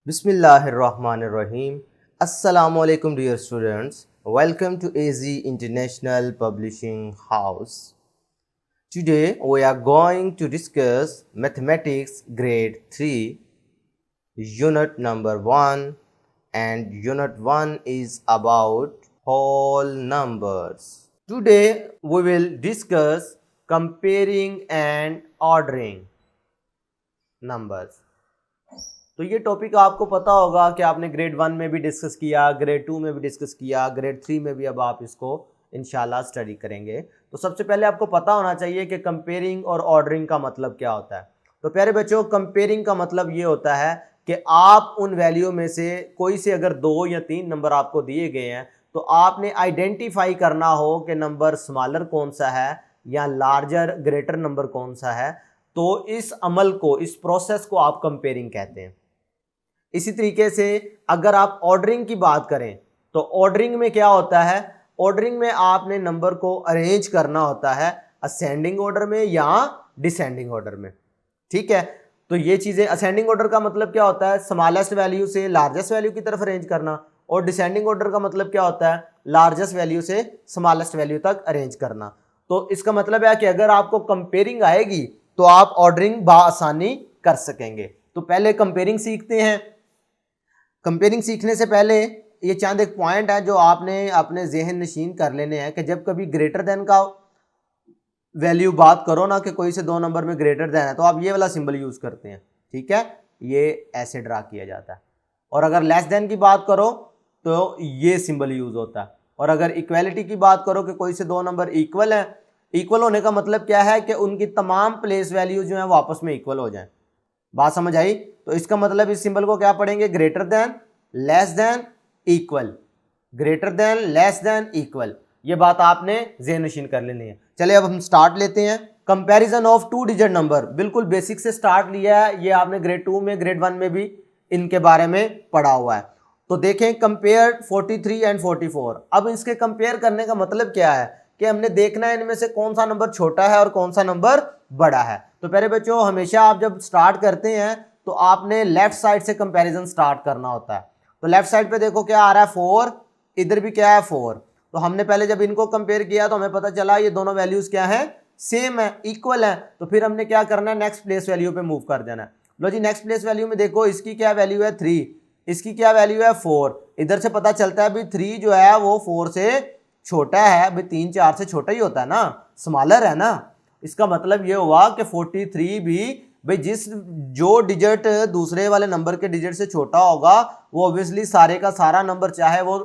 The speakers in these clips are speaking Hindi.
Bismillahirrahmanirrahim. Assalamu alaikum dear students. Welcome to AZ International Publishing House. Today we are going to discuss Mathematics Grade 3 Unit number 1, and Unit 1 is about whole numbers. Today we will discuss comparing and ordering numbers. तो ये टॉपिक आपको पता होगा कि आपने ग्रेड 1 में भी डिस्कस किया, ग्रेड 2 में भी डिस्कस किया, ग्रेड 3 में भी अब आप इसको इंशाल्लाह स्टडी करेंगे। तो सबसे पहले आपको पता होना चाहिए कि कंपेयरिंग और ऑर्डरिंग का मतलब क्या होता है। तो प्यारे बच्चों, कंपेयरिंग का मतलब ये होता है कि आप उन वैल्यू में से कोई से अगर 2 या 3 नंबर आपको दिए गए हैं तो आपने आइडेंटिफाई करना हो कि नंबर स्मॉलर कौन सा है या लार्जर ग्रेटर नंबर कौन सा है। तो इस अमल को, इस प्रोसेस को आप कंपेयरिंग कहते हैं। इसी तरीके से अगर आप ऑर्डरिंग की बात करें तो ऑर्डरिंग में क्या होता है, ऑर्डरिंग में आपने नंबर को अरेंज करना होता है असेंडिंग ऑर्डर में या डिसेंडिंग ऑर्डर में। ठीक है, तो ये चीजें, असेंडिंग ऑर्डर का मतलब क्या होता है, स्मॉलेस्ट वैल्यू से लार्जेस्ट वैल्यू की तरफ अरेंज करना, और डिसेंडिंग ऑर्डर का मतलब क्या होता है, लार्जेस्ट वैल्यू से स्मॉलेस्ट वैल्यू तक अरेंज करना। तो इसका मतलब है कि अगर आपको कंपेयरिंग आएगी तो आप ऑर्डरिंग बआसानी कर सकेंगे। तो पहले कंपेयरिंग सीखते हैं। कंपेयरिंग सीखने से पहले ये चंद एक पॉइंट है जो आपने अपने जहन नशीन कर लेने हैं कि जब कभी ग्रेटर देन का वैल्यू बात करो ना, कि कोई से 2 नंबर में ग्रेटर देन है, तो आप ये वाला सिंबल यूज करते हैं। ठीक है, ये ऐसे ड्रा किया जाता है। और अगर लेस देन की बात करो तो ये सिंबल यूज होता है। और अगर इक्वालिटी की बात करो कि कोई से 2 नंबर इक्वल है, इक्वल होने का मतलब क्या है कि उनकी तमाम प्लेस वैल्यू जो है वो आपस में इक्वल हो जाए। बात समझ आई? तो इसका मतलब इस सिंबल को क्या पढ़ेंगे, greater than, less than, equal. Greater than, less than, equal. ये बात आपने ज़हन नशीन कर लेनी है। चलिए अब हम स्टार्ट लेते हैं। कंपैरिजन ऑफ 2 डिजिट नंबर, बिल्कुल बेसिक से स्टार्ट लिया है। ये आपने ग्रेड 2 में, ग्रेड 1 में भी इनके बारे में पढ़ा हुआ है। तो देखें, कंपेयर 43 एंड 44। अब इसके कंपेयर करने का मतलब क्या है कि हमने देखना है इनमें से कौन सा नंबर छोटा है और कौन सा नंबर बड़ा है। तो प्यारे बच्चों, हमेशा आप जब स्टार्ट करते हैं तो आपने लेफ्ट साइड से कंपैरिजन स्टार्ट करना होता है। तो लेफ्ट साइड पे देखो क्या आ रहा है, 4, इधर भी क्या है 4। तो हमने पहले जब इनको कंपेयर किया तो हमें पता चला ये दोनों वैल्यूज क्या है, सेम है, इक्वल है। तो फिर हमने क्या करना है, नेक्स्ट प्लेस वैल्यू पे मूव कर देना है। लो जी, नेक्स्ट प्लेस वैल्यू में देखो, इसकी क्या वैल्यू है 3, इसकी क्या वैल्यू है 4। इधर से पता चलता है भाई 3 जो है वो 4 से छोटा है। भाई 3 4 से छोटा ही होता है ना, स्मॉलर है ना। इसका मतलब ये हुआ कि 43 भी भाई जो डिजिट दूसरे वाले नंबर के डिजिट से छोटा होगा वो ऑब्वियसली सारे का सारा नंबर, चाहे वो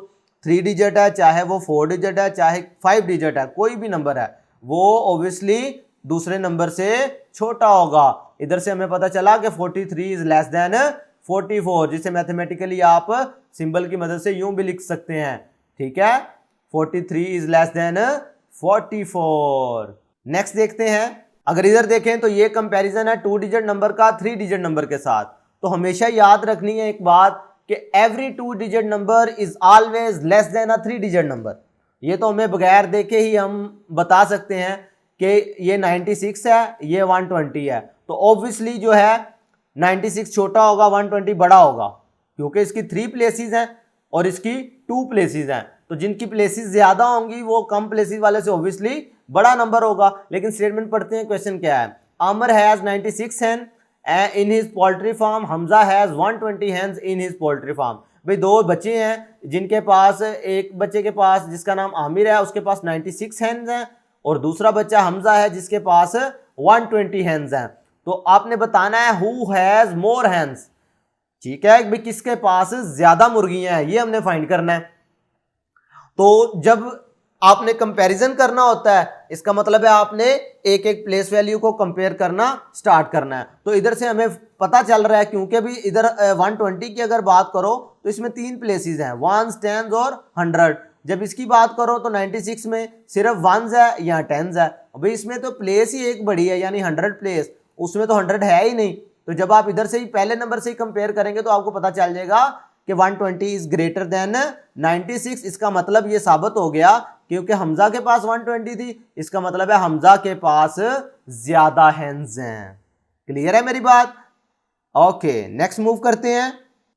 3 डिजिट है, चाहे वो 4 डिजिट है, चाहे 5 डिजिट है, कोई भी नंबर है, वो ऑब्वियसली दूसरे नंबर से छोटा होगा। इधर से हमें पता चला कि 43 इज लेस देन 44, जिसे मैथमेटिकली आप सिंबल की मदद से यूं भी लिख सकते हैं। ठीक है, 43 इज लेस देन 44। नेक्स्ट देखते हैं। अगर इधर देखें तो ये कंपैरिजन है 2 डिजिट नंबर का 3 डिजिट नंबर के साथ। तो हमेशा याद रखनी है एक बात कि every 2 digit number is always less than a 3 digit number. ये तो हमें बगैर देखे ही हम बता सकते हैं कि ये 96 है, ये 120 है। तो ऑब्वियसली जो है 96 छोटा होगा, 120 बड़ा होगा, क्योंकि इसकी 3 प्लेसेस हैं और इसकी 2 प्लेसेस हैं। तो जिनकी प्लेसेस ज्यादा होंगी वो कम प्लेसेस वाले से ऑब्वियसली बड़ा नंबर होगा। लेकिन स्टेटमेंट पढ़ते हैं, क्वेश्चन क्या है। Amar has 96 hen in his poultry farm, Hamza has 120 hens in his poultry farm. भाई 2 बच्चे हैं जिनके पास, एक बच्चे के पास जिसका नाम आमिर है उसके पास 96 hens हैं, और दूसरा बच्चा हमजा है जिसके पास 120 hens हैं। तो आपने बताना है हु हैज मोर hens। ठीक है, भाई किसके पास ज्यादा मुर्गियां हैं, ये हमने फाइंड करना है। तो जब आपने कंपैरिजन करना होता है, इसका मतलब है आपने एक एक प्लेस वैल्यू को कंपेयर करना स्टार्ट करना है। तो इधर से हमें पता चल रहा है, क्योंकि अभी इधर 120 की अगर बात करो तो इसमें 3 प्लेसेस हैं, 1s, 10s और 100। जब इसकी बात करो तो 96 में सिर्फ 1s है या 10s है। अभी इसमें तो प्लेस ही एक बड़ी है, यानी 100 प्लेस, उसमें तो 100 है ही नहीं। तो जब आप इधर से ही पहले नंबर से ही कंपेयर करेंगे तो आपको पता चल जाएगा कि 120 इज ग्रेटर देन 96। इसका मतलब ये साबित हो गया क्योंकि हमजा के पास 120 थी, इसका मतलब है हमजा के पास ज्यादा हैंड्स हैं। क्लियर है मेरी बात? ओके, नेक्स्ट मूव करते हैं।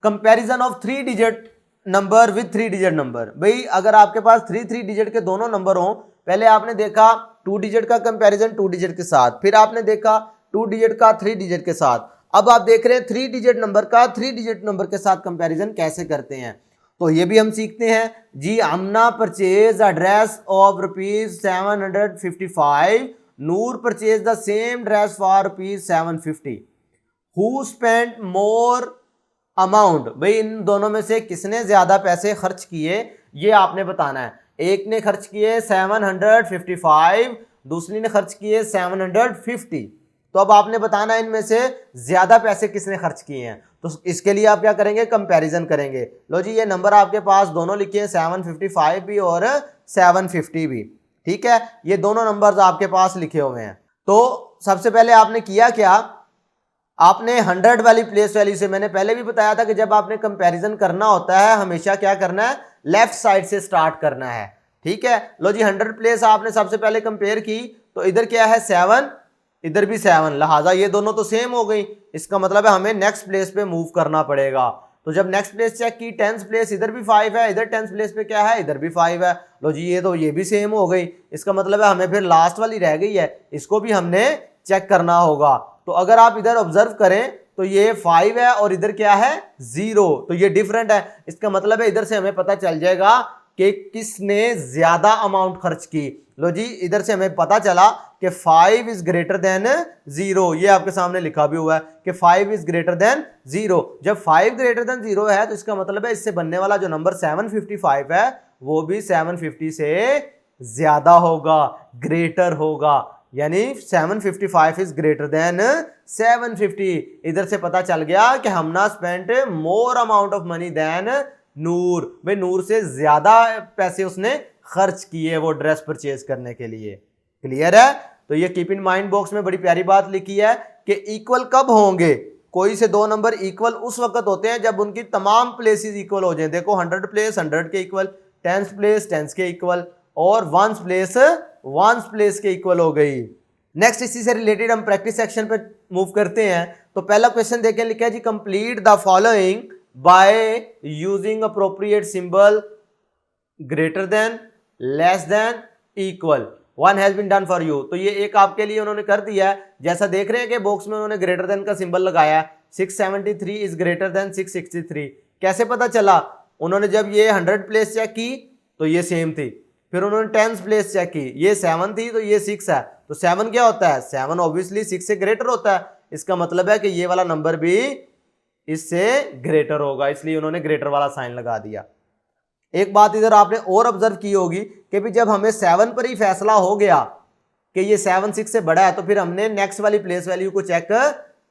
Comparison of 3 digit number with 3 digit number. भाई अगर आपके पास 3 डिजिट के दोनों नंबर हो, पहले आपने देखा 2 डिजिट का कंपैरिजन 2 डिजिट के साथ, फिर आपने देखा 2 डिजिट का 3 डिजिट के साथ, अब आप देख रहे हैं 3 डिजिट नंबर का 3 डिजिट नंबर के साथ कंपैरिजन कैसे करते हैं। तो ये भी हम सीखते हैं जी। Amna purchase a dress of ₹755, Noor purchase the same dress for ₹750। Who spent more amount, भाई इन दोनों में से किसने ज्यादा पैसे खर्च किए ये आपने बताना है। एक ने खर्च किए 755, दूसरी ने खर्च किए 750। तो अब आपने बताना इनमें से ज्यादा पैसे किसने खर्च किए हैं। तो इसके लिए आप क्या करेंगे, कंपैरिजन करेंगे। लो जी ये नंबर आपके पास दोनों लिखे हैं 755 भी और 750 भी, ठीक है, ये दोनों नंबर्स आपके पास लिखे हुए हैं। तो सबसे पहले आपने किया क्या, आपने 100 वाली प्लेस वैल्यू से, मैंने पहले भी बताया था कि जब आपने कंपैरिजन करना होता है हमेशा क्या करना है, लेफ्ट साइड से स्टार्ट करना है, ठीक है। लो जी 100 प्लेस आपने सबसे पहले कंपेयर की, तो इधर क्या है 7, इधर भी 7, लिहाजा ये दोनों तो सेम हो गई। इसका मतलब है हमें नेक्स्ट प्लेस पे मूव करना पड़ेगा। तो जब नेक्स्ट प्लेस चेक की, 10th प्लेस इधर भी 5 है, इधर 10th प्लेस पे क्या है, इधर भी 5 है। लो जी ये तो ये भी सेम हो गई। इसका मतलब है हमें फिर लास्ट वाली रह गई है, इसको भी हमने चेक करना होगा। तो अगर आप इधर ऑब्जर्व करें तो ये 5 है और इधर क्या है 0, तो ये डिफरेंट है। इसका मतलब है इधर से हमें पता चल जाएगा कि किसने ज्यादा अमाउंट खर्च की। लो जी इधर से हमें पता चला कि 5 इज ग्रेटर देन 0, ये आपके सामने लिखा भी हुआ है कि 5 इज ग्रेटर देन 0। जब 5 ग्रेटर देन 0 है तो इसका मतलब है इससे बनने वाला जो नंबर 755 है वो भी 750 से ज्यादा होगा, ग्रेटर होगा, यानी 755 इज ग्रेटर देन 750। इधर से पता चल गया कि हमने spent more amount of money than Noor, भाई नूर से ज्यादा पैसे उसने खर्च किए वो ड्रेस परचेज करने के लिए। क्लियर है। तो ये कीप इन माइंड बॉक्स में बड़ी प्यारी बात लिखी है कि इक्वल कब होंगे, कोई से दो नंबर इक्वल उस वक्त होते हैं जब उनकी तमाम प्लेसेस इक्वल हो जाए। देखो 100 प्लेस 100 के इक्वल, 10th प्लेस 10th के इक्वल और 1st प्लेस 1st प्लेस के इक्वल हो गई। नेक्स्ट इसी से रिलेटेड हम प्रैक्टिस सेक्शन पे मूव करते हैं। तो पहला क्वेश्चन देखें, लिखा है जी complete the following by using appropriate symbol greater than, less than, equal. One has been done for you. तो ये एक आपके लिए उन्होंने कर दिया है। जैसा देख रहे हैं कि बॉक्स में उन्होंने ग्रेटर देन का सिंबल लगाया है। 673 इज ग्रेटर देन 663। कैसे पता चला, उन्होंने जब ये 100 प्लेस चेक की तो ये सेम थी, फिर उन्होंने 10th प्लेस चेक की, ये 7 थी तो ये 6 है। तो 7 क्या होता है, 7 ऑब्वियसली 6 से ग्रेटर होता है। इसका मतलब है कि ये वाला नंबर भी इससे ग्रेटर होगा, इसलिए उन्होंने ग्रेटर वाला साइन लगा दिया। एक बात इधर आपने और ऑब्जर्व की होगी कि भी जब हमें 7 पर ही फैसला हो गया कि ये 7 6 से बड़ा है तो फिर हमने नेक्स्ट वाली प्लेस वैल्यू को चेक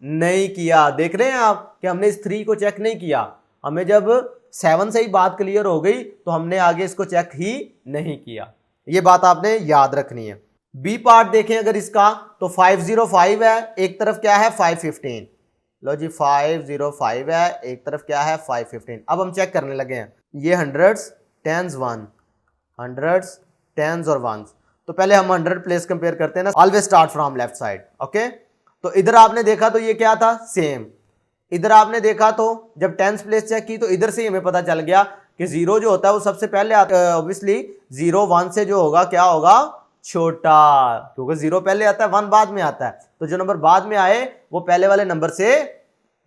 नहीं किया। देख रहे हैं आप कि हमने इस 3 को चेक नहीं किया। हमें जब 7 से ही बात क्लियर हो गई तो हमने आगे इसको चेक ही नहीं किया। ये बात आपने याद रखनी है। बी पार्ट देखें अगर इसका, तो 505 है, एक तरफ क्या है 515। लो जी 505 है, एक तरफ क्या है 515। अब हम चेक करने लगे हैं, ये hundreds, tens, one, hundreds, tens और वंस। तो पहले हम 100 प्लेस कंपेयर करते हैं ना, always start from left side. Okay, तो इधर आपने देखा तो ये क्या था, सेम। इधर आपने देखा तो जब 10th प्लेस चेक की तो इधर से ही हमें पता चल गया कि 0 जो होता है वो सबसे पहले आता है। ऑब्वियसली 0 1 से जो होगा क्या होगा, छोटा, क्योंकि 0 पहले आता है 1 बाद में आता है। तो जो नंबर बाद में आए वो पहले वाले नंबर से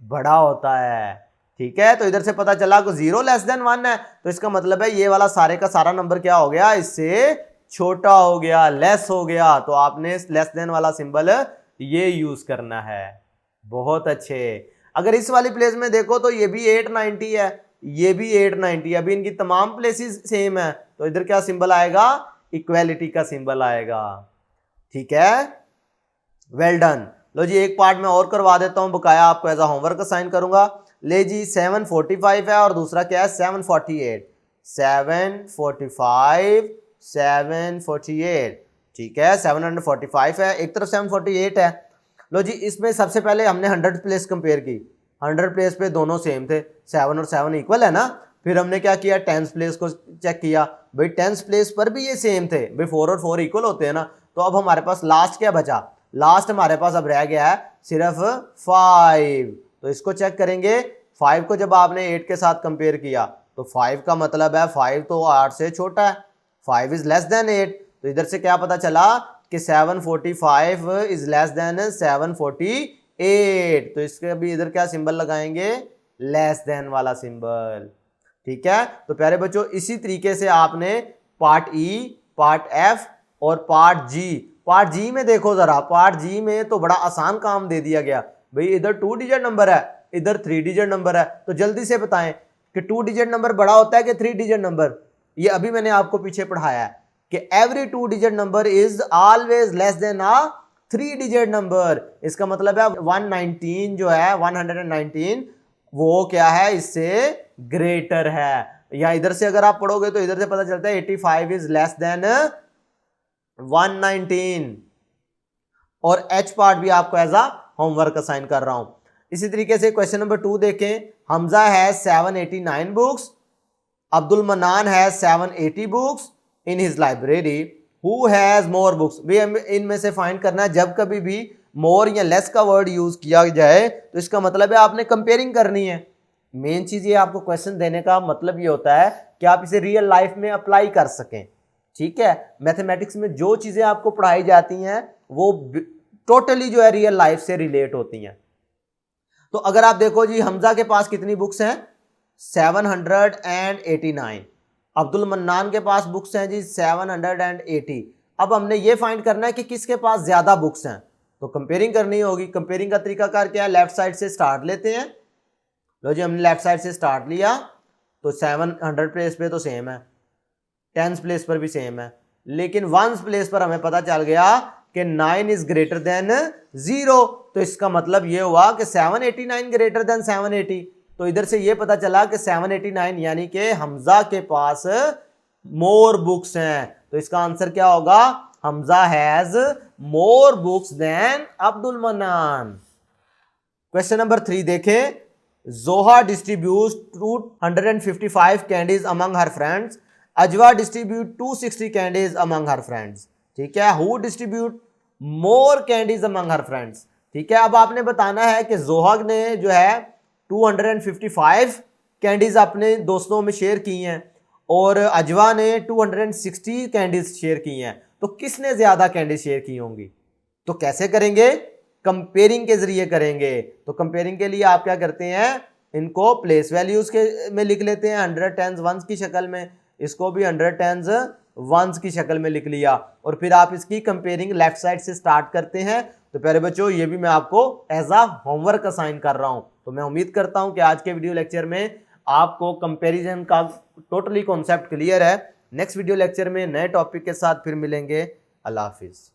बड़ा होता है। ठीक है, तो इधर से पता चला कि 0 लेस देन 1 है, तो इसका मतलब है ये वाला सारे का सारा नंबर क्या हो गया, इससे छोटा हो गया, लेस हो गया। तो आपने लेस देन वाला सिंबल ये यूज करना है। बहुत अच्छे। अगर इस वाली प्लेस में देखो तो ये भी 890 है, ये भी 890 है। अभी इनकी तमाम प्लेसेस सेम है, तो इधर क्या सिंबल आएगा, इक्वालिटी का सिंबल आएगा। ठीक है, वेल डन। लो जी एक पार्ट में और करवा देता हूं, बकाया आपको एज अ होमवर्क असाइन करूंगा। ले जी 745 है और दूसरा क्या है 748। 745 748, ठीक है, 745 है, एक तरफ 748 है। लो जी इसमें सबसे पहले हमने 100 प्लेस कंपेयर की। 100 प्लेस पे दोनों सेम थे, 7 और 7 इक्वल है ना। फिर हमने क्या किया, 10th प्लेस को चेक किया, भाई 10th प्लेस पर भी ये सेम थे, भाई 4 और 4 इक्वल होते हैं ना। तो अब हमारे पास लास्ट क्या बचा, लास्ट हमारे पास अब रह गया है सिर्फ 5। तो इसको चेक करेंगे, 5 को जब आपने 8 के साथ कंपेयर किया तो 5 का मतलब है 5 तो 8 से छोटा है, 5 इज लेस देन 8। तो इधर से क्या पता चला कि 745 इज लेस देन 748। तो इसके भी इधर क्या सिंबल लगाएंगे, लेस देन वाला सिंबल। ठीक है, तो प्यारे बच्चों इसी तरीके से आपने पार्ट ई, पार्ट एफ और पार्ट जी में देखो जरा, पार्ट जी में तो बड़ा आसान काम दे दिया गया भाई, इधर 2 डिजिट नंबर है, इधर 3 डिजिट नंबर है, तो जल्दी से बताएं कि 2 डिजिट नंबर बड़ा होता है कि 3 डिजिट नंबर। ये अभी मैंने आपको पीछे पढ़ाया है कि every 2 digit number is always less than a 3 digit number. इसका मतलब है 119 जो है 119 वो क्या है, इससे ग्रेटर है। या इधर से अगर आप पढ़ोगे तो इधर से पता चलता है 85 इज लेस देन 119। और एच पार्ट भी आपको एज अ होमवर्क असाइन कर रहा हूं। इसी तरीके से क्वेश्चन नंबर 2 देखें, हमजा है 789 बुक्स, अब्दुल मन्नान है 780 books in his library, who has more books. भी इनमें से फाइंड करना है, जब कभी भी मोर या लेस का वर्ड यूज किया जाए तो इसका मतलब है आपने कंपेयरिंग करनी है। मेन चीज ये आपको क्वेश्चन देने का मतलब ये होता है कि आप इसे रियल लाइफ में अप्लाई कर सकें। ठीक है, मैथमेटिक्स में जो चीजें आपको पढ़ाई जाती हैं वो टोटली जो है रियल लाइफ से रिलेट होती हैं। तो अगर आप देखो जी, हमजा के पास कितनी बुक्स हैं, 789। अब्दुल मन्नान के पास बुक्स हैं जी 780। अब हमने ये फाइंड करना है कि किसके पास ज्यादा बुक्स हैं, तो कंपेयरिंग करनी होगी। कंपेयरिंग का तरीकाकार क्या है, लेफ्ट साइड से स्टार्ट लेते हैं। लो जी, हमने लेफ्ट साइड से स्टार्ट लिया तो 700 प्लेस पे तो सेम है, 10th प्लेस पर भी सेम है, लेकिन 1st प्लेस पर हमें पता चल गया कि 9 इज ग्रेटर देन 0। तो इसका मतलब ये हुआ कि 789 ग्रेटर देन 780। तो इधर से ये पता चला कि 789 यानी कि हमजा के पास मोर बुक्स हैं। तो इसका आंसर क्या होगा, Hamza has more books than Abdul Mannan. Question number 3 देखें, Zoha distribute 255 candies among her friends, Ajwa distribute 260 candies among her friends. ठीक है, who distribute more candies among her friends. ठीक है, अब आपने बताना है कि जोहा ने जो है 255 कैंडीज अपने दोस्तों में शेयर की हैं और अजवा ने 260 कैंडीज शेयर की हैं, तो किसने ज्यादा कैंडीज शेयर की होंगी। तो कैसे करेंगे, कंपेयरिंग के जरिए करेंगे। तो कंपेयरिंग के लिए आप क्या करते हैं, इनको प्लेस वैल्यूज के में लिख लेते हैं 100 10s 1s की शक्ल में, इसको भी 100 10s 1s की शक्ल में लिख लिया, और फिर आप इसकी कंपेयरिंग लेफ्ट साइड से स्टार्ट करते हैं। तो प्यारे बच्चों ये भी मैं आपको एज अ होमवर्क असाइन कर रहा हूं। तो मैं उम्मीद करता हूं कि आज के वीडियो लेक्चर में आपको कंपेरिजन का टोटली कॉन्सेप्ट क्लियर है। नेक्स्ट वीडियो लेक्चर में नए टॉपिक के साथ फिर मिलेंगे। अल्लाह हाफिज।